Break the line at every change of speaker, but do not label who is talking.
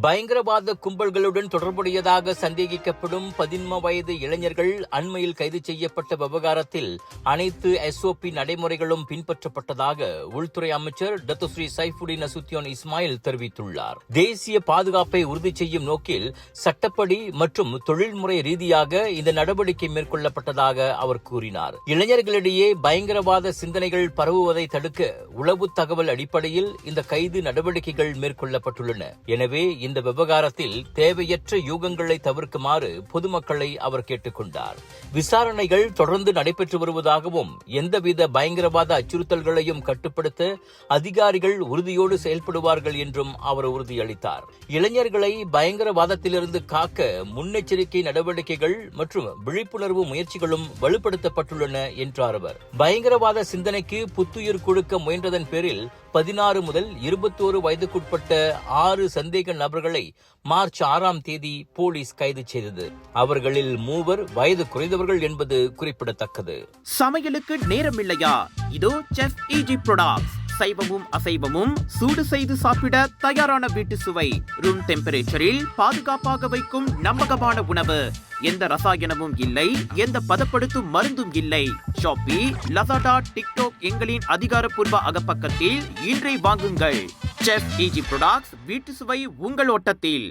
பயங்கரவாத கும்பல்களுடன் தொடர்புடையதாக சந்தேகிக்கப்படும் 17 வயது இளைஞர்கள் அண்மையில் கைது செய்யப்பட்ட விவகாரத்தில் அனைத்து SOP நடைமுறைகளும் பின்பற்றப்பட்டதாக உள்துறை அமைச்சர் டத்துஸ்ரீ சைஃபுடின் நசுத்தியோன் இஸ்மாயில் தெரிவித்துள்ளார். தேசிய பாதுகாப்பை உறுதி செய்யும் நோக்கில் சட்டப்படி மற்றும் தொழில்முறை ரீதியாக இந்த நடவடிக்கை மேற்கொள்ளப்பட்டதாக அவர் கூறினார். இளைஞர்களிடையே பயங்கரவாத சிந்தனைகள் பரவுவதை தடுக்க உளவு தகவல் அடிப்படையில் இந்த கைது நடவடிக்கைகள் மேற்கொள்ளப்பட்டுள்ளன. எனவே இந்த விவகாரத்தில் தேவையற்ற யூகங்களை தவிர்க்குமாறு பொதுமக்களை அவர் கேட்டுக் கொண்டார். விசாரணைகள் தொடர்ந்து நடைபெற்று வருவதாகவும் எந்தவித பயங்கரவாத அச்சுறுத்தல்களையும் கட்டுப்படுத்த அதிகாரிகள் உறுதியோடு செயல்படுவார்கள் என்றும் அவர் உறுதியளித்தார். இளைஞர்களை பயங்கரவாதத்திலிருந்து காக்க முன்னெச்சரிக்கை நடவடிக்கைகள் மற்றும் விழிப்புணர்வு முயற்சிகளும் வலுப்படுத்தப்பட்டுள்ளன என்றார் அவர். பயங்கரவாத சிந்தனைக்கு புத்துயிர் கொடுக்க முயன்றதன் பேரில் 16 முதல் 21 வயதுக்குட்பட்ட 6 சந்தேக நபர்களை மார்ச் 6ஆம் தேதி போலீஸ் கைது செய்தது. அவர்களில் 3 வயது குறைந்தவர்கள் என்பது குறிப்பிடத்தக்கது.
சமையலுக்கு நேரம் இல்லையா? இதோ செஃப் EG ப்ராடக்ட்ஸ். சைவமும் அசைவமும் சூடு செய்து சாப்பிட தயாரான வீட்டு சுவை. ரூம் டெம்பரேச்சரில் பாதுகாப்பாக வைக்கும் நம்பகமான உணவு. எந்த ரசாயனமும் இல்லை, எந்த பதப்படுத்தும் மருந்தும் இல்லை. ஷாப்பி, லசாடா, டிக்டாக் எங்களின் அதிகாரப்பூர்வ அகப்பக்கத்தில் இன்றை வாங்குங்கள். செஃப் EG ப்ராடக்ட்ஸ், வீட்டு சுவை உங்கள் ஓட்டத்தில்.